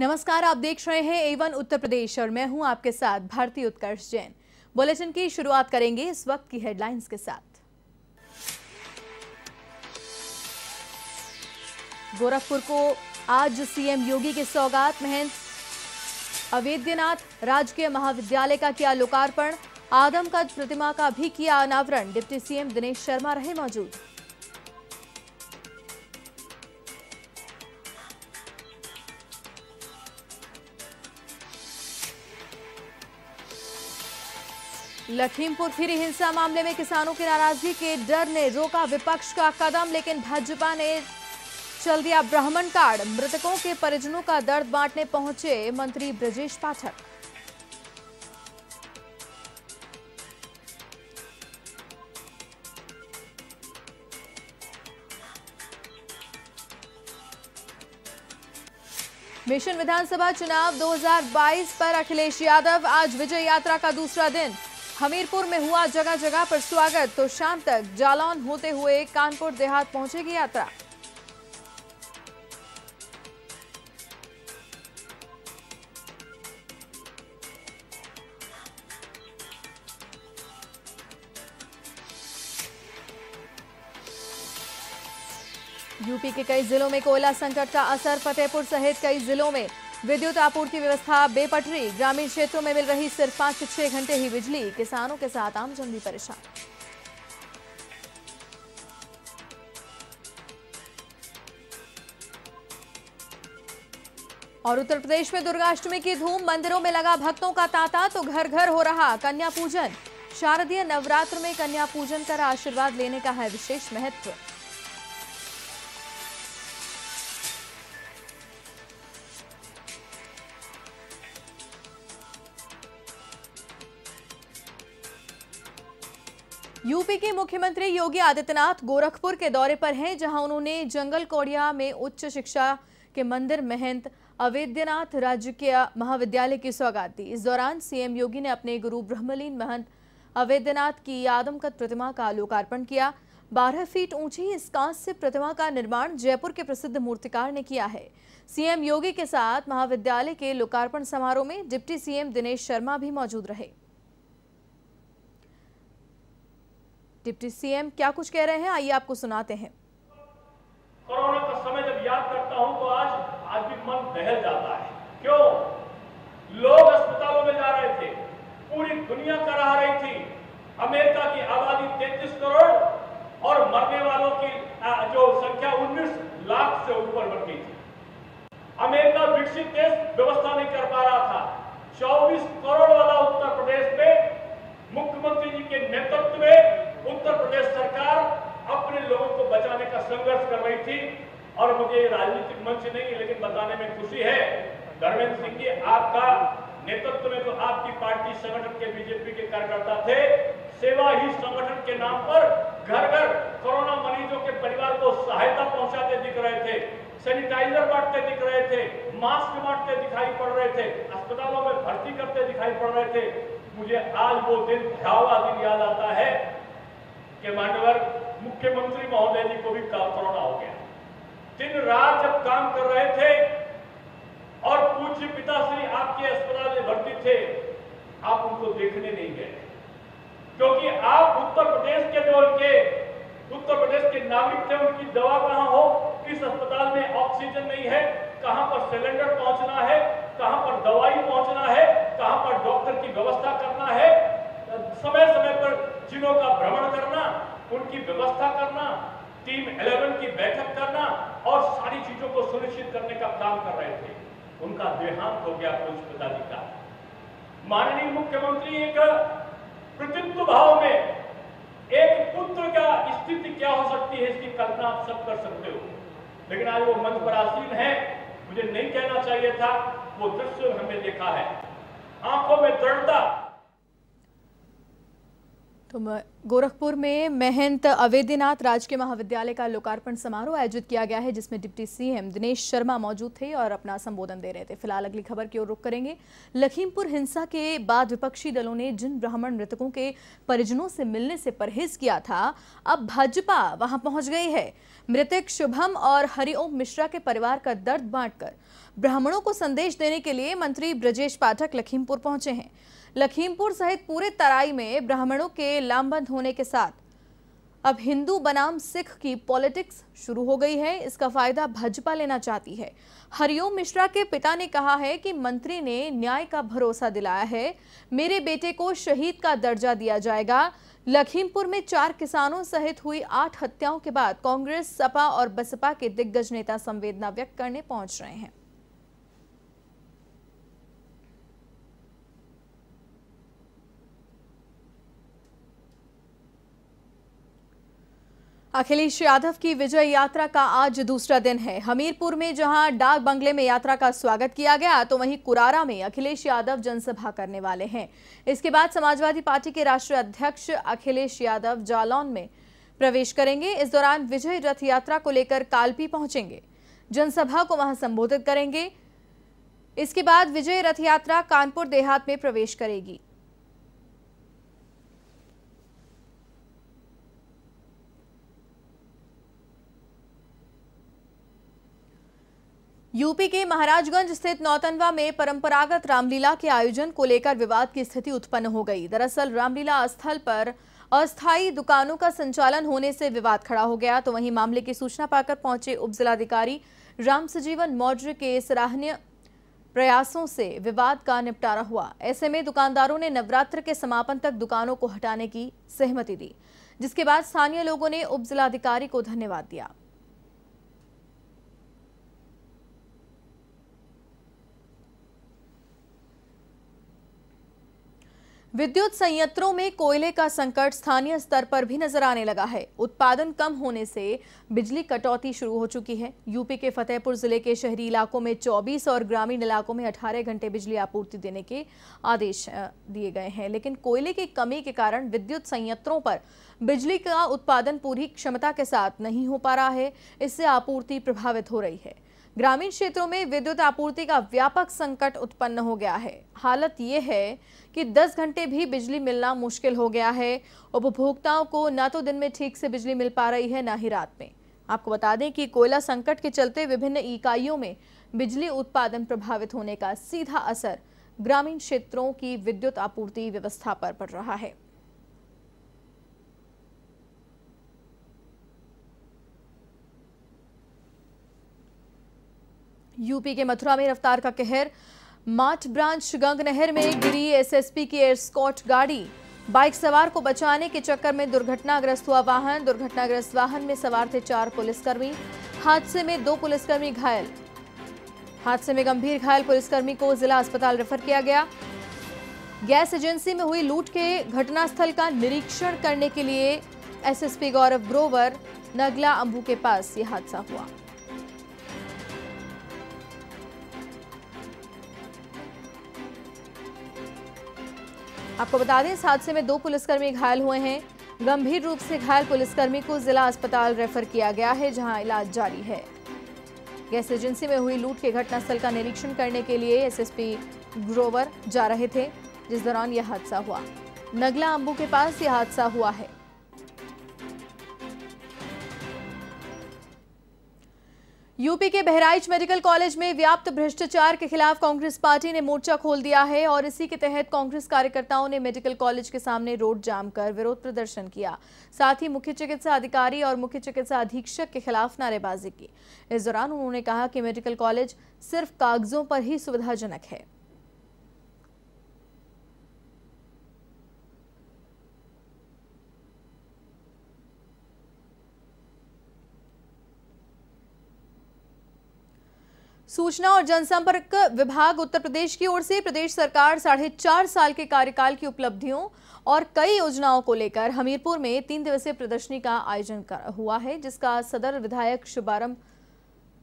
नमस्कार, आप देख रहे हैं A1 उत्तर प्रदेश और मैं हूं आपके साथ भारती उत्कर्ष जैन। बुलेटिन की शुरुआत करेंगे इस वक्त की हेडलाइंस के साथ। गोरखपुर को आज सीएम योगी की सौगात। महंत अवेद्यनाथ राजकीय महाविद्यालय का किया लोकार्पण। आदमकद प्रतिमा का भी किया अनावरण। डिप्टी सीएम दिनेश शर्मा रहे मौजूद। लखीमपुर खीरी हिंसा मामले में किसानों की नाराजगी के डर ने रोका विपक्ष का कदम, लेकिन भाजपा ने चल दिया ब्राह्मण कार्ड। मृतकों के परिजनों का दर्द बांटने पहुंचे मंत्री ब्रजेश पाठक। मिशन विधानसभा चुनाव 2022 पर अखिलेश यादव आज विजय यात्रा का दूसरा दिन। हमीरपुर में हुआ जगह जगह पर स्वागत, तो शाम तक जालौन होते हुए कानपुर देहात पहुंचेगी यात्रा। यूपी के कई जिलों में कोयला संकट का असर। फतेहपुर सहित कई जिलों में विद्युत आपूर्ति व्यवस्था बेपटरी। ग्रामीण क्षेत्रों में मिल रही सिर्फ 5 से 6 घंटे ही बिजली। किसानों के साथ आमजन भी परेशान। और उत्तर प्रदेश में दुर्गाष्टमी की धूम। मंदिरों में लगा भक्तों का तांता, तो घर घर हो रहा कन्या पूजन। शारदीय नवरात्र में कन्या पूजन कर आशीर्वाद लेने का है विशेष महत्व। यूपी के मुख्यमंत्री योगी आदित्यनाथ गोरखपुर के दौरे पर हैं, जहां उन्होंने जंगल कौड़िया में उच्च शिक्षा के मंदिर महंत अवेद्यनाथ राजकीय महाविद्यालय की सौगात दी। इस दौरान सीएम योगी ने अपने गुरु ब्रह्मलीन महंत अवेद्यनाथ की आदमकद प्रतिमा का लोकार्पण किया। 12 फीट ऊंची इस कांस्य प्रतिमा का निर्माण जयपुर के प्रसिद्ध मूर्तिकार ने किया है। सीएम योगी के साथ महाविद्यालय के लोकार्पण समारोह में डिप्टी सीएम दिनेश शर्मा भी मौजूद रहे। डिप्टी सीएम क्या कुछ कह रहे हैं, आइए आपको सुनाते हैं। कोरोना का समय जब याद करता हूं तो आज भी मन बहल जाता है। क्यों? लोग अस्पतालों में जा रहे थे, पूरी दुनिया करा रही थी। अमेरिका की आबादी 33 करोड़ और मरने वालों की जो संख्या 19 लाख से ऊपर बढ़ गई थी। अमेरिका विकसित देश व्यवस्था नहीं कर पा रहा था। 24 करोड़ वाला उत्तर प्रदेश में मुख्यमंत्री जी के नेतृत्व में उत्तर प्रदेश सरकार अपने लोगों को बचाने का संघर्ष कर रही थी। और मुझे राजनीतिक मंच नहीं लेकिन बताने में खुशी है, धर्मेंद्र सिंह जी आपका नेतृत्व में जो आपकी पार्टी संगठन के बीजेपी के कार्यकर्ता थे, सेवा ही संगठन के नाम पर घर घर कोरोना मरीजों के परिवार को सहायता पहुंचाते दिख रहे थे, सैनिटाइजर बांटते दिख रहे थे, मास्क बांटते दिखाई पड़ रहे थे, अस्पतालों में भर्ती करते दिखाई पड़ रहे थे। मुझे आज वो दिन भयावह दिन याद आता है कि माननीय मुख्यमंत्री महोदय जी को भी कोरोना हो गया। दिन रात जब काम कर रहे थे और पूज्य पिताश्री आपके अस्पताल में भर्ती थे, आप उनको देखने नहीं गए, क्योंकि आप उत्तर प्रदेश के नागरिक थे। उनकी दवा कहां हो, किस अस्पताल में ऑक्सीजन नहीं है, कहां पर सिलेंडर पहुंचना है, कहां पर दवाई पहुंचना है, कहां पर डॉक्टर की व्यवस्था करना है, समय समय पर जिलों का भ्रमण करना, उनकी व्यवस्था करना, टीम 11 की बैठक करना और सारी चीजों को सुनिश्चित करने का काम कर रहे थे। उनका देहांत हो गया पूज्य पिताजी का। माननीय मुख्यमंत्री एक प्रतित्व भाव में एक पुत्र का स्थिति क्या हो सकती है, इसकी कल्पना आप सब कर सकते हो। लेकिन आज वो मंच पर आसीन है, मुझे नहीं कहना चाहिए था, वो दृश्य हमने देखा है, आंखों में दृढ़ता। तो गोरखपुर में महंत अवेद्यनाथ राजकीय महाविद्यालय का लोकार्पण समारोह आयोजित किया गया है, जिसमें डिप्टी सीएम दिनेश शर्मा मौजूद थे और अपना संबोधन दे रहे थे। फिलहाल अगली खबर की ओर रुख करेंगे। लखीमपुर हिंसा के बाद विपक्षी दलों ने जिन ब्राह्मण मृतकों के परिजनों से मिलने से परहेज किया था, अब भाजपा वहां पहुंच गई है। मृतक शुभम और हरिओम मिश्रा के परिवार का दर्द बांटकर ब्राह्मणों को संदेश देने के लिए मंत्री ब्रजेश पाठक लखीमपुर पहुंचे हैं। लखीमपुर सहित पूरे तराई में ब्राह्मणों के लामबंद होने के साथ अब हिंदू बनाम सिख की पॉलिटिक्स शुरू हो गई है। इसका फायदा भाजपा लेना चाहती है। हरिओम मिश्रा के पिता ने कहा है कि मंत्री ने न्याय का भरोसा दिलाया है, मेरे बेटे को शहीद का दर्जा दिया जाएगा। लखीमपुर में 4 किसानों सहित हुई 8 हत्याओं के बाद कांग्रेस, सपा और बसपा के दिग्गज नेता संवेदना व्यक्त करने पहुंच रहे हैं। अखिलेश यादव की विजय यात्रा का आज दूसरा दिन है। हमीरपुर में जहां डाक बंगले में यात्रा का स्वागत किया गया, तो वहीं कुरारा में अखिलेश यादव जनसभा करने वाले हैं। इसके बाद समाजवादी पार्टी के राष्ट्रीय अध्यक्ष अखिलेश यादव जालौन में प्रवेश करेंगे। इस दौरान विजय रथ यात्रा को लेकर कालपी पहुंचेंगे, जनसभा को वहां संबोधित करेंगे। इसके बाद विजय रथ यात्रा कानपुर देहात में प्रवेश करेगी। यूपी के महाराजगंज स्थित नौतनवा में परंपरागत रामलीला के आयोजन को लेकर विवाद की स्थिति उत्पन्न हो गई। दरअसल रामलीला स्थल पर अस्थायी दुकानों का संचालन होने से विवाद खड़ा हो गया। तो वहीं मामले की सूचना पाकर पहुंचे उप जिलाधिकारी राम सजीवन मौर्य के सराहनीय प्रयासों से विवाद का निपटारा हुआ। ऐसे में दुकानदारों ने नवरात्र के समापन तक दुकानों को हटाने की सहमति दी, जिसके बाद स्थानीय लोगों ने उप जिलाधिकारी को धन्यवाद दिया। विद्युत संयंत्रों में कोयले का संकट स्थानीय स्तर पर भी नजर आने लगा है। उत्पादन कम होने से बिजली कटौती शुरू हो चुकी है। यूपी के फतेहपुर जिले के शहरी इलाकों में 24 और ग्रामीण इलाकों में 18 घंटे बिजली आपूर्ति देने के आदेश दिए गए हैं, लेकिन कोयले की कमी के कारण विद्युत संयंत्रों पर बिजली का उत्पादन पूरी क्षमता के साथ नहीं हो पा रहा है। इससे आपूर्ति प्रभावित हो रही है। ग्रामीण क्षेत्रों में विद्युत आपूर्ति का व्यापक संकट उत्पन्न हो गया है। हालत यह है कि 10 घंटे भी बिजली मिलना मुश्किल हो गया है। उपभोक्ताओं को न तो दिन में ठीक से बिजली मिल पा रही है, न ही रात में। आपको बता दें कि कोयला संकट के चलते विभिन्न इकाइयों में बिजली उत्पादन प्रभावित होने का सीधा असर ग्रामीण क्षेत्रों की विद्युत आपूर्ति व्यवस्था पर पड़ रहा है। यूपी के मथुरा में रफ्तार का कहर। माठ ब्रांच गंग नहर में गिरी एसएसपी की एस्कॉर्ट गाड़ी। बाइक सवार को बचाने के चक्कर में दुर्घटनाग्रस्त हुआ वाहन। दुर्घटनाग्रस्त वाहन में सवार थे 4 पुलिसकर्मी। हादसे में 2 पुलिसकर्मी घायल। हादसे में गंभीर घायल पुलिसकर्मी को जिला अस्पताल रेफर किया गया। गैस एजेंसी में हुई लूट के घटनास्थल का निरीक्षण करने के लिए एसएसपी गौरव ग्रोवर नगला अंबू के पास यह हादसा हुआ। आपको बता दें, इस हादसे में 2 पुलिसकर्मी घायल हुए हैं। गंभीर रूप से घायल पुलिसकर्मी को जिला अस्पताल रेफर किया गया है, जहां इलाज जारी है। गैस एजेंसी में हुई लूट के घटनास्थल का निरीक्षण करने के लिए एसएसपी ग्रोवर जा रहे थे, जिस दौरान यह हादसा हुआ। नगला अंबू के पास यह हादसा हुआ है। यूपी के बहराइच मेडिकल कॉलेज में व्याप्त भ्रष्टाचार के खिलाफ कांग्रेस पार्टी ने मोर्चा खोल दिया है और इसी के तहत कांग्रेस कार्यकर्ताओं ने मेडिकल कॉलेज के सामने रोड जाम कर विरोध प्रदर्शन किया। साथ ही मुख्य चिकित्सा अधिकारी और मुख्य चिकित्सा अधीक्षक के खिलाफ नारेबाजी की। इस दौरान उन्होंने कहा कि मेडिकल कॉलेज सिर्फ कागजों पर ही सुविधाजनक है। सूचना और जनसंपर्क विभाग उत्तर प्रदेश की ओर से प्रदेश सरकार 4.5 साल के कार्यकाल की उपलब्धियों और कई योजनाओं को लेकर हमीरपुर में 3 दिवसीय प्रदर्शनी का आयोजन हुआ है, जिसका सदर विधायक शुभारंभ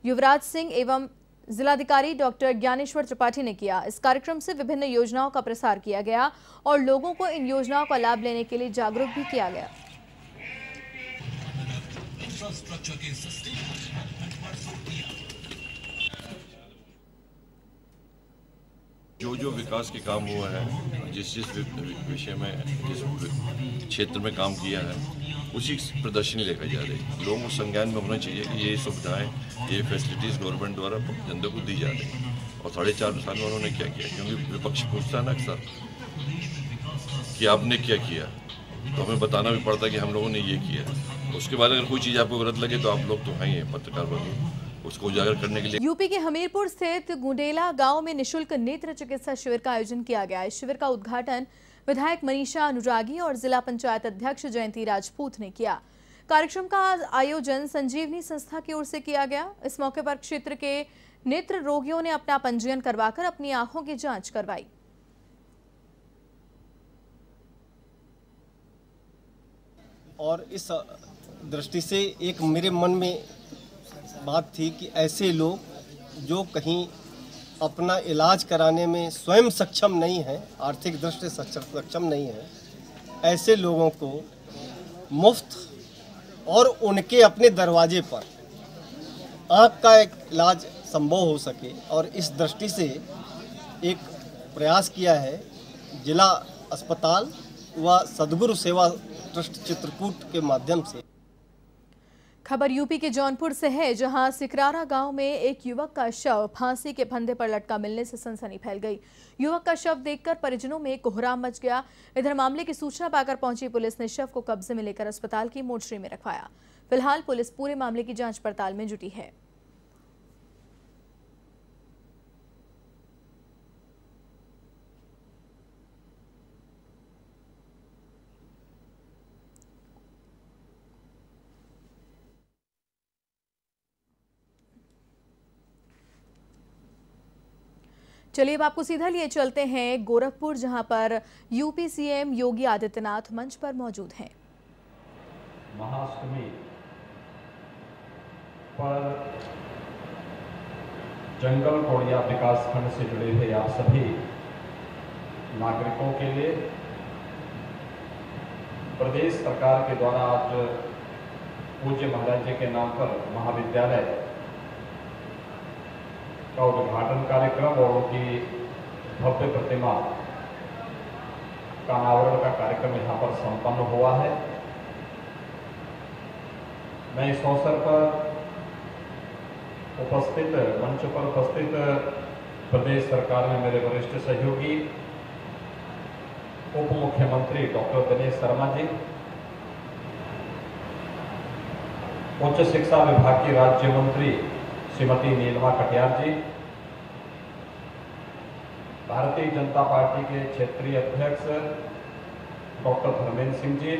युवराज सिंह एवं जिलाधिकारी डॉक्टर ज्ञानेश्वर त्रिपाठी ने किया। इस कार्यक्रम से विभिन्न योजनाओं का प्रसार किया गया और लोगों को इन योजनाओं का लाभ लेने के लिए जागरूक भी किया गया। जो विकास के काम हुआ है, जिस विषय में, जिस क्षेत्र में काम किया है, उसी प्रदर्शनी लेकर जा रही है। लोगों को संज्ञान में होना चाहिए कि ये सुविधाएं, ये फैसिलिटीज़ गवर्नमेंट द्वारा जनता को दी जा रही है। और 4.5 साल में उन्होंने क्या किया, क्योंकि विपक्ष पूछता है ना अक्सर कि आपने क्या किया, तो हमें बताना भी पड़ता है कि हम लोगों ने ये किया। उसके बाद अगर कोई चीज़ आपको गलत लगे तो आप लोग तो हैं ही पत्रकार बंधु, उसको उजागर करने के लिए। यूपी के हमीरपुर स्थित गुंडेला गांव में निशुल्क नेत्र चिकित्सा शिविर का आयोजन किया गया। इस शिविर का उद्घाटन विधायक मनीषा अनुरागी और जिला पंचायत अध्यक्ष जयंती राजपूत ने किया। कार्यक्रम का आयोजन संजीवनी संस्था की ओर से किया गया। इस मौके पर क्षेत्र के नेत्र रोगियों ने अपना पंजीयन करवाकर अपनी आंखों की जांच करवाई। और इस दृष्टि से एक मेरे मन में बात थी कि ऐसे लोग जो कहीं अपना इलाज कराने में स्वयं सक्षम नहीं है, आर्थिक दृष्टि से सक्षम नहीं है, ऐसे लोगों को मुफ्त और उनके अपने दरवाजे पर आँख का एक इलाज संभव हो सके, और इस दृष्टि से एक प्रयास किया है जिला अस्पताल व सद्गुरु सेवा ट्रस्ट चित्रकूट के माध्यम से। खबर यूपी के जौनपुर से है, जहां सिकरारा गांव में एक युवक का शव फांसी के फंदे पर लटका मिलने से सनसनी फैल गई। युवक का शव देखकर परिजनों में कोहराम मच गया। इधर मामले की सूचना पाकर पहुंची पुलिस ने शव को कब्जे में लेकर अस्पताल की मोर्चरी में रखवाया। फिलहाल पुलिस पूरे मामले की जांच पड़ताल में जुटी है। चलिए अब आपको सीधा लिए चलते हैं गोरखपुर, जहां पर यूपी सीएम योगी आदित्यनाथ मंच पर मौजूद हैं। महाअष्टमी पर जंगल कोड़िया विकास खंड से जुड़े हुए आप सभी नागरिकों के लिए प्रदेश सरकार के द्वारा आज पूज्य महाराज जी के नाम पर महाविद्यालय का उद्घाटन कार्यक्रम और उनकी भव्य प्रतिमा का अनावरण का कार्यक्रम यहाँ पर संपन्न हुआ है। मैं इस अवसर पर उपस्थित मंच पर उपस्थित प्रदेश सरकार में मेरे वरिष्ठ सहयोगी उप मुख्यमंत्री डॉक्टर दिनेश शर्मा जी, उच्च शिक्षा विभाग की राज्य मंत्री श्रीमती नीलमा कटियार जी, भारतीय जनता पार्टी के क्षेत्रीय अध्यक्ष डॉक्टर धर्मेंद्र सिंह जी,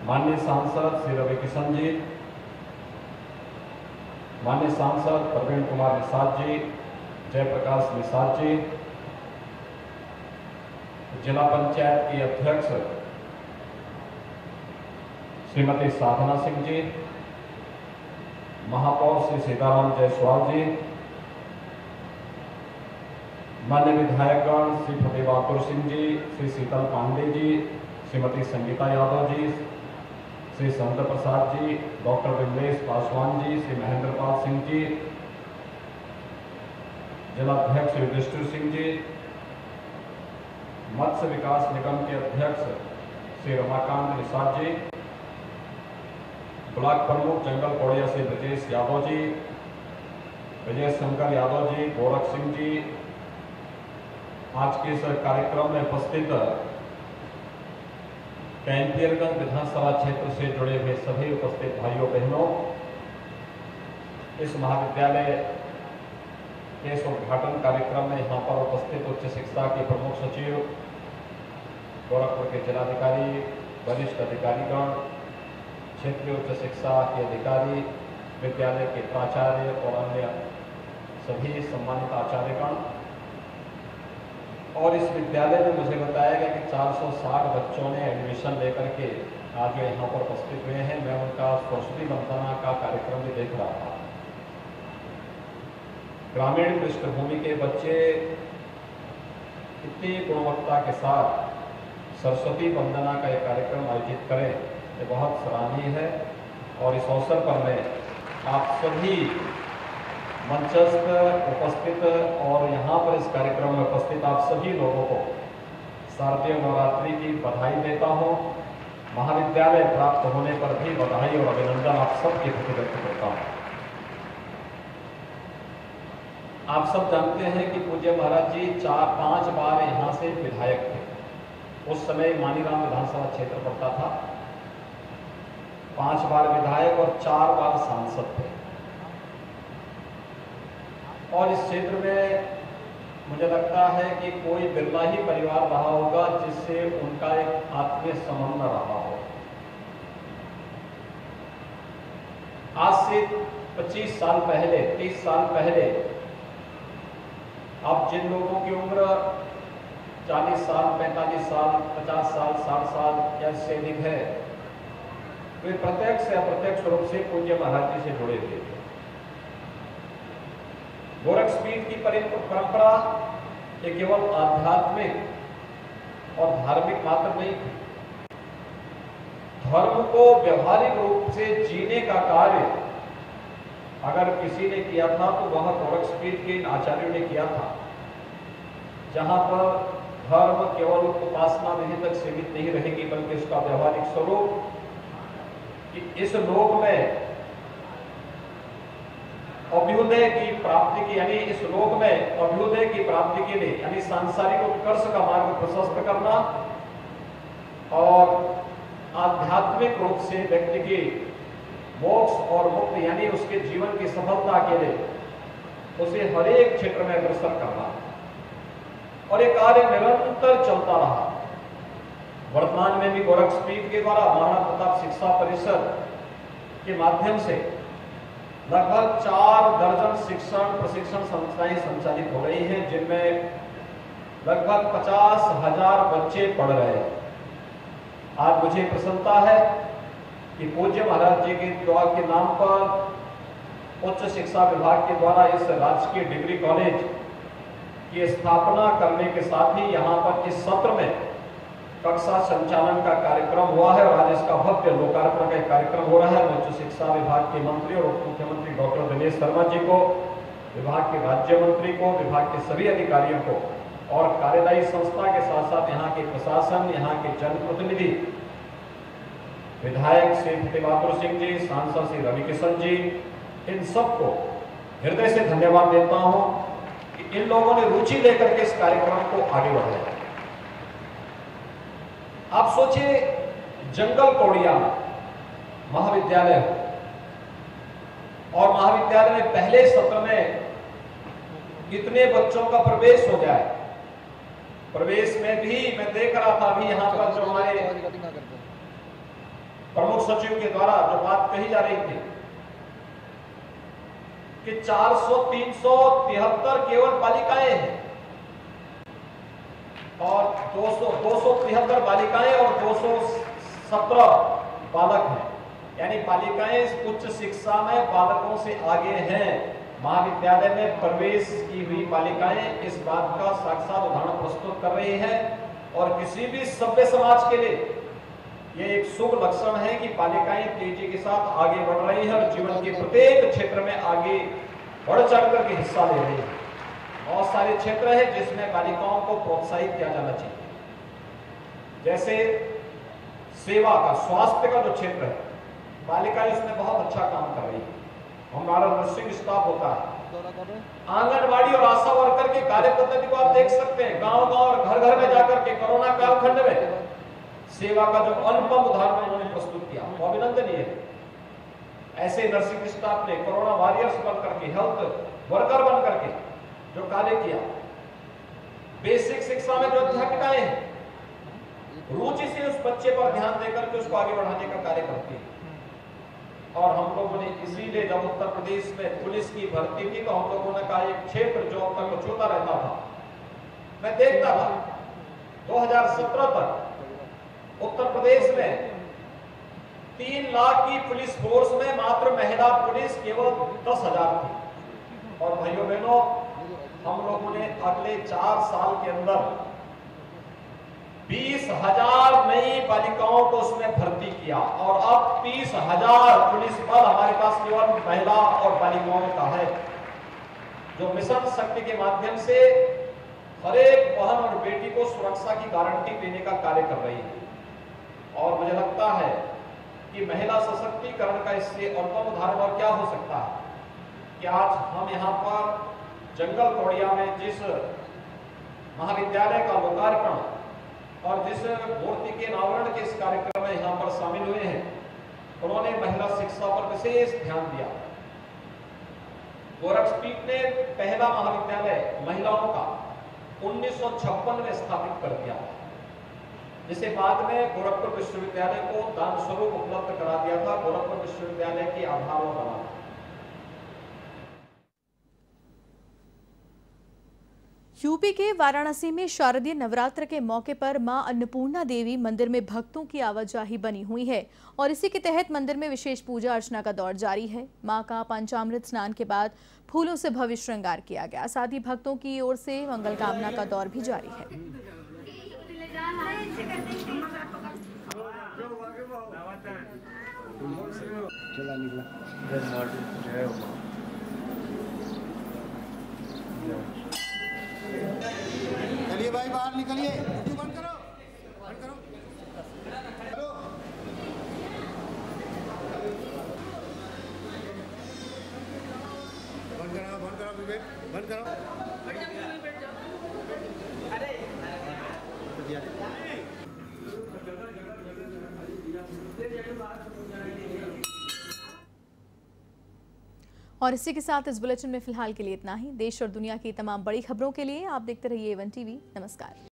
माननीय सांसद श्री रवि किशन जी, माननीय सांसद प्रवीण कुमार निषाद जी, जयप्रकाश निषाद जी, जिला पंचायत की अध्यक्ष श्रीमती साधना सिंह जी, महापौर श्री सीताराम जायसवाल जी, मान्य विधायकगण श्री फतेह बहादुर सिंह जी, श्री शीतल पांडे जी, श्रीमती संगीता यादव जी, श्री संत प्रसाद जी, डॉक्टर विमलेश पासवान जी, श्री महेंद्र पाल सिंह जी, जिलाध्यक्ष युधिष्ठिर सिंह जी, मत्स्य विकास निगम के अध्यक्ष श्री रमाकांत निषाद जी, ब्लॉक प्रमुख जंगल कोड़िया से ब्रजेश यादव जी, विजय शंकर यादव जी, गोरख सिंह जी, आज के इस कार्यक्रम में उपस्थित कैंपियरगंज विधानसभा क्षेत्र से जुड़े हुए सभी उपस्थित भाइयों बहनों, इस महाविद्यालय के इस उद्घाटन कार्यक्रम में यहाँ पर उपस्थित उच्च शिक्षा के प्रमुख सचिव, गोरखपुर के जिलाधिकारी, वरिष्ठ अधिकारीगण, क्षेत्रीय उच्च शिक्षा के अधिकारी, विद्यालय के प्राचार्य और अन्य सभी सम्मानित आचार्यगण, और इस विद्यालय में मुझे बताया गया कि 460 बच्चों ने एडमिशन लेकर के आज यहाँ पर उपस्थित हुए हैं। मैं उनका सरस्वती वंदना का कार्यक्रम भी देख रहा था। ग्रामीण पृष्ठभूमि के बच्चे इतनी गुणवत्ता के साथ सरस्वती वंदना का एक कार्यक्रम आयोजित करें, ये बहुत सराहनीय है। और इस अवसर पर मैं आप सभी मंचस्थ उपस्थित और यहाँ पर इस कार्यक्रम में उपस्थित आप सभी लोगों को शारदीय नवरात्रि की बधाई देता हूँ। महाविद्यालय प्राप्त होने पर भी बधाई और अभिनंदन आप सबके प्रति व्यक्त करता हूँ। आप सब जानते हैं कि पूज्य महाराज जी 4-5 बार यहाँ से विधायक थे। उस समय मानीराम विधानसभा क्षेत्र पड़ता था। 5 बार विधायक और 4 बार सांसद थे। और इस क्षेत्र में मुझे लगता है कि कोई बिरला ही परिवार रहा होगा जिससे उनका एक आत्मीय संबंध रहा हो। आज से 25 साल पहले, 30 साल पहले, अब जिन लोगों की उम्र 40 साल, 45 साल, 50 साल, 60 साल या इससे अधिक है, वे प्रत्यक्ष या अप्रत्यक्ष रूप से पूज्य महाराज जी से जुड़े थे। गोरक्षपीठ की परंपरा ये केवल आध्यात्मिक और धार्मिक मात्र नहीं थी। धर्म को व्यवहारिक रूप से जीने का कार्य अगर किसी ने किया था तो वह गोरक्षपीठ के इन आचार्यों ने किया था, जहां पर धर्म केवल उपासना विधि तक सीमित नहीं रहेगी बल्कि इसका व्यवहारिक स्वरूप कि इस लोक में अभ्युदय की प्राप्ति की, यानी इस लोक में अभ्युदय की प्राप्ति के लिए, यानी सांसारिक उत्कर्ष का मार्ग प्रशस्त करना और आध्यात्मिक रूप से व्यक्ति की मोक्ष और मुक्ति यानी उसके जीवन की सफलता के लिए उसे हर एक क्षेत्र में अग्रसर करना, और ये कार्य निरंतर चलता रहा। वर्तमान में भी गोरक्षपीठ के द्वारा महाराणा प्रताप शिक्षा परिषद के माध्यम से लगभग 4 दर्जन शिक्षण प्रशिक्षण संस्थाएं संचालित हो रही हैं, जिनमें लगभग 50,000 बच्चे पढ़ रहे हैं। आज मुझे प्रसन्नता है कि पूज्य महाराज जी के द्वारा के नाम पर उच्च शिक्षा विभाग के द्वारा इस राजकीय डिग्री कॉलेज की स्थापना करने के साथ ही यहाँ पर इस सत्र में कक्षा संचालन का कार्यक्रम हुआ है और आज इसका भव्य लोकार्पण का कार्यक्रम हो रहा है। उच्च शिक्षा विभाग के मंत्री और उप मुख्यमंत्री डॉक्टर दिनेश शर्मा जी को, विभाग के राज्य मंत्री को, विभाग के सभी अधिकारियों को और कार्यदायी संस्था के साथ साथ यहाँ के प्रशासन, यहाँ के जनप्रतिनिधि, विधायक श्री फतेह बहादुर सिंह जी, सांसद श्री रविकिशन जी, इन सबको हृदय से धन्यवाद देता हूँ कि इन लोगों ने रुचि लेकर के इस कार्यक्रम को आगे बढ़ाया। आप सोचिए, जंगल कौड़िया महाविद्यालय और महाविद्यालय में पहले सत्र में कितने बच्चों का प्रवेश हो जाए। प्रवेश में भी मैं देख रहा था अभी यहाँ पर जो हमारे प्रमुख सचिव के द्वारा जो बात कही जा रही थी कि 373 केवल बालिकाएं हैं और 273 बालिकाएं और 217 बालक हैं, यानी बालिकाएं उच्च शिक्षा में बालकों से आगे हैं। महाविद्यालय में प्रवेश की हुई बालिकाएं इस बात का साक्षात उदाहरण प्रस्तुत कर रही हैं और किसी भी सभ्य समाज के लिए ये एक शुभ लक्षण है कि बालिकाएं तेजी के साथ आगे बढ़ रही हैं और जीवन के प्रत्येक क्षेत्र में आगे बढ़ चढ़ करके हिस्सा ले रही है। बहुत सारे क्षेत्र हैं जिसमें बालिकाओं को प्रोत्साहित किया जाना चाहिए, जैसे सेवा का, स्वास्थ्य का जो क्षेत्र है, बालिकाएं इसमें बहुत अच्छा काम कर रही है। हमारा नर्सिंग स्टाफ होता है, आंगनबाड़ी और आशा वर्कर के कार्य पद्धति को आप देख सकते हैं। गांव-गांव और घर-घर में जाकर के कोरोना कालखंड में सेवा का जो अनुपम उदाहरण उन्होंने प्रस्तुत किया वो अभिनंदनीय है। ऐसे नर्सिंग स्टाफ ने कोरोना वॉरियर्स बन करके, हेल्थ वर्कर बन करके जो कार्य किया, बेसिक शिक्षा में जो अध्यापिकाएं हैं रुचि से उस बच्चे पर ध्यान देकर के उसको आगे बढ़ाने का कार्य करती है। और हम लोगों ने इसीलिए जब उत्तर प्रदेश में पुलिस की भर्ती थी तो हम लोगों ने कहा एक क्षेत्र जो अब तक छूता रहता था, मैं देखता था 2017 तक उत्तर प्रदेश में 3 लाख की पुलिस फोर्स में मात्र महिला पुलिस केवल 10,000 थी। और भाइयों बहनों, हम लोगों ने अगले 4 साल के अंदर 20,000 नई बालिकाओं को उसमें भर्ती किया और अब 30,000 पुलिस बल हमारे पास केवल महिला और बालिकाओं का है, जो मिशन शक्ति के माध्यम से हर एक बहन और बेटी को सुरक्षा की गारंटी देने का कार्य कर रही है। और मुझे लगता है कि महिला सशक्तिकरण का इससे उत्तम उदाहरण और क्या हो सकता है कि आज हम यहाँ पर जंगल कौड़िया में जिस महाविद्यालय का लोकार्पण और जिस मूर्ति के अनावरण के इस कार्यक्रम में यहाँ पर शामिल हुए हैं, उन्होंने महिला शिक्षा पर विशेष ध्यान दिया। गोरखपीठ ने पहला महाविद्यालय महिलाओं का 1956 में स्थापित कर दिया, जिसे बाद में गोरखपुर विश्वविद्यालय को दान स्वरूप उपलब्ध करा दिया था। गोरखपुर विश्वविद्यालय की आधार बना। यूपी के वाराणसी में शारदीय नवरात्र के मौके पर मां अन्नपूर्णा देवी मंदिर में भक्तों की आवाजाही बनी हुई है और इसी के तहत मंदिर में विशेष पूजा अर्चना का दौर जारी है। मां का पंचामृत स्नान के बाद फूलों से भव्य श्रृंगार किया गया। साथ ही भक्तों की ओर से मंगल कामना का दौर भी जारी है। चलिए भाई, बाहर निकलिए, बंद करो, बंद करो। बंद करो विवेक, बंद करो। और इसी के साथ इस बुलेटिन में फिलहाल के लिए इतना ही। देश और दुनिया की तमाम बड़ी खबरों के लिए आप देखते रहिए A1 TV। नमस्कार।